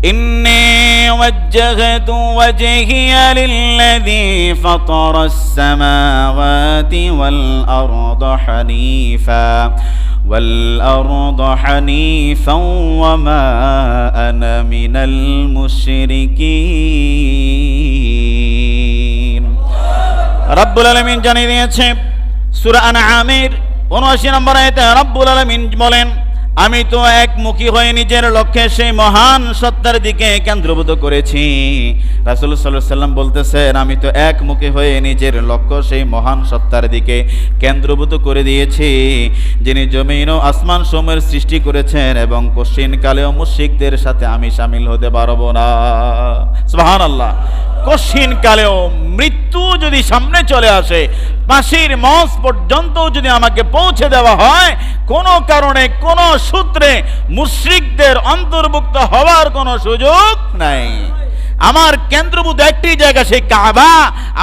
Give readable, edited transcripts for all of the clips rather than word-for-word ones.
إني وجهت وجهي للذي فطر السماوات والأرض حنيفا وما أنا من المشركين রব্বুল আলামিন জানিয়ে দিয়েছে সূরা আনআমের ৭৯ নম্বর আয়াতে রব্বুল আলামিন বলেন, আমি তো একমুখী হয়ে নিজের লক্ষ্যে সেই মহান সত্তার দিকে কেন্দ্রভূত করেছি। রাসূল সাল্লাল্লাহু আলাইহি সাল্লাম বলতেছেন, আমি তো একমুখী হয়ে নিজের লক্ষ্য সেই মহান সত্তার দিকে কেন্দ্রভূত করে দিয়েছি, যিনি জমিন ও আসমান সমূহের সৃষ্টি করেছেন, এবং কশিনকালেও মুশরিকদের সাথে আমি শামিল হতে পারবো না। সুবহানাল্লাহ। কশিনকালেও মৃত্যু যদি সামনে চলে আসে, ফাঁসির মঞ্চ পর্যন্ত যদি আমাকে পৌঁছে দেওয়া হয়, কোনো কারণে কোনো সূত্রে মুশরিকদের অন্তর্ভুক্ত হওয়ার কোনো সুযোগ নাই। আমার কেন্দ্রভূত একটি জায়গা সেই কাবা,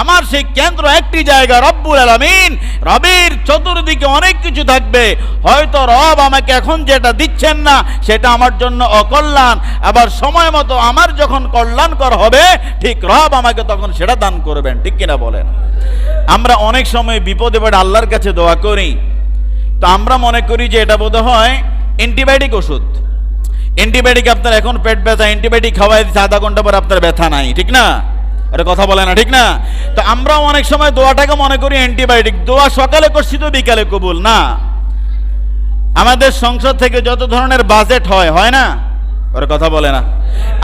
আমার সেই কেন্দ্র একটি জায়গা রব্বুল আলামিন। রবের চতুর্দিকে অনেক কিছু থাকবে, হয়তো রব আমাকে এখন যেটা দিচ্ছেন না সেটা আমার জন্য অকল্যাণ, আবার সময় মতো আমার যখন কল্যাণকর হবে ঠিক রব আমাকে তখন সেটা দান করবেন। ঠিক কিনা বলেন? আমরা অনেক সময় বিপদে পড়ে আল্লাহর কাছে দোয়া করি, তো আমরা মনে করি যে এটা বোধ হয় অ্যান্টিবায়োটিক ওষুধ। অ্যান্টিবায়োটিক আপনার এখন পেট ব্যথা, অ্যান্টিবায়োটিক খাওয়াই দিচ্ছে, আধা ঘন্টা পর আপনার ব্যথা নাই। ঠিক না? আরে কথা বলে না, ঠিক না? তো আমরাও অনেক সময় দোয়াটাকে মনে করি অ্যান্টিবায়োটিক। দোয়া সকালে করছি তো বিকালে কবুল না। আমাদের সংসদ থেকে যত ধরনের বাজেট হয় না? ওর কথা বলে না।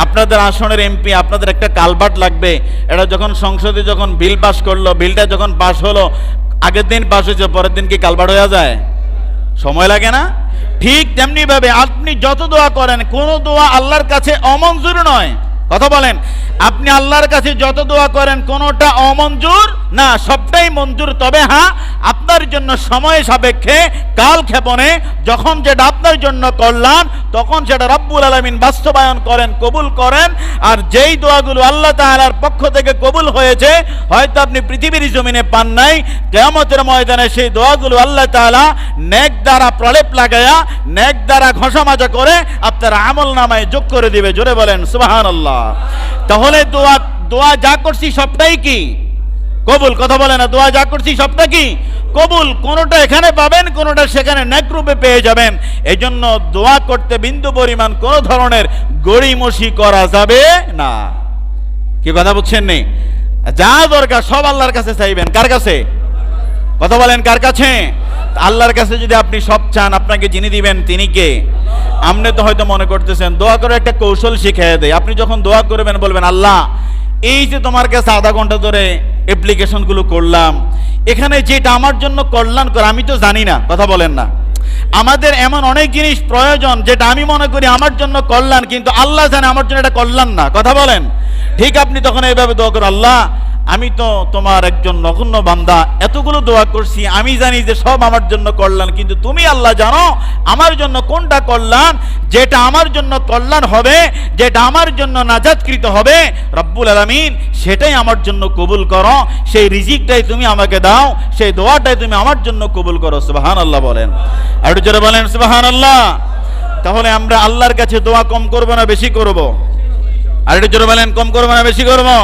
আপনাদের আসনের এমপি, আপনাদের একটা কালভার্ট লাগবে, এটা যখন সংসদে যখন বিল পাস করলো, বিলটা যখন পাস হলো, আগের দিন পাস হয়েছে, পরের দিন কি কালভার্ট হয়ে যায়? সময় লাগে না? ঠিক তেমনি ভাবে আপনি যত দোয়া করেন, কোন দোয়া আল্লাহর কাছে অমঞ্জুর নয়। কথা বলেন, আপনি আল্লাহর কাছে যত দোয়া করেন কোনোটা অমঞ্জুর না, সবটাই মঞ্জুর। তবে হ্যাঁ, আপনার জন্য সময় সাপেক্ষে কাল ক্ষেপণে যখন যেটা আপনার জন্য কল্যাণ, তখন সেটা রব্বুল আলামিন বাস্তবায়ন করেন, কবুল করেন। আর যেই দোয়াগুলো আল্লাহ তাআলার পক্ষ থেকে কবুল হয়েছে, হয়তো আপনি পৃথিবীর জমিনে পান নাই, কিয়ামতের ময়দানে সেই দোয়াগুলো আল্লাহ তাআলা নেক দ্বারা প্রলেপ লাগায়া, নেক দ্বারা ঘষা মাজা করে আপনার আমল নামায় যোগ করে দিবে। জোরে বলেন সুবহানাল্লাহ। তাহলে দোয়া যা করছি সবটাই কি কবুল? কথা বলে না, দোয়া যা করছি সবটা কি কবুল। কোনোটা এখানে পাবেন, কোনোটা সেখানে নেক রূপে পেয়ে যাবেন। এই জন্য দোয়া করতে বিন্দু পরিমাণ কোনো ধরনের গড়িমসি করা যাবে না। কি কথা বুঝছেন? নেই, যা দরকার সব আল্লাহর কাছে চাইবেন। কার কাছে? কথা বলেন, কার কাছে? আল্লাহর কাছে যদি আপনি সব চান, আপনাকে যিনি দিবেন তিনি কে? আপনি তো হয়তো মনে করতেছেন দোয়া করে একটা কৌশল শিখিয়ে দেয়। আপনি যখন দোয়া করবেন বলবেন, আল্লাহ এই যে তোমার কাছে আধা ঘন্টা ধরে অ্যাপ্লিকেশনগুলো করলাম, এখানে যেটা আমার জন্য কল্যাণ করে আমি তো জানি না। কথা বলেন না। আমাদের এমন অনেক জিনিস প্রয়োজন যেটা আমি মনে করি আমার জন্য কল্যাণ, কিন্তু আল্লাহ জানে আমার জন্য এটা কল্যাণ না। কথা বলেন। ঠিক আপনি তখন এইভাবে দোয়া করেন, আল্লাহ আমি তো তোমার একজন নগণ্য বান্দা, এতগুলো দোয়া করছি, আমি জানি যে সব আমার জন্য কল্যাণ, কিন্তু তুমি আল্লাহ জানো আমার জন্য কোনটা কল্যাণ। যেটা আমার জন্য কল্যাণ হবে, যেটা আমার জন্য নাজাতকৃত হবে রব্বুল আলামিন, সেটাই আমার জন্য কবুল করো। সেই রিজিকটাই তুমি আমাকে দাও, সেই দোয়াটাই তুমি আমার জন্য কবুল করো। সুবহানাল্লাহ বলেন, আর একটু জোরে বলেন সুবহানাল্লাহ। তাহলে আমরা আল্লাহর কাছে দোয়া কম করবো না বেশি করব? আর একটু জোরে বলেন, কম করবো না বেশি করবো?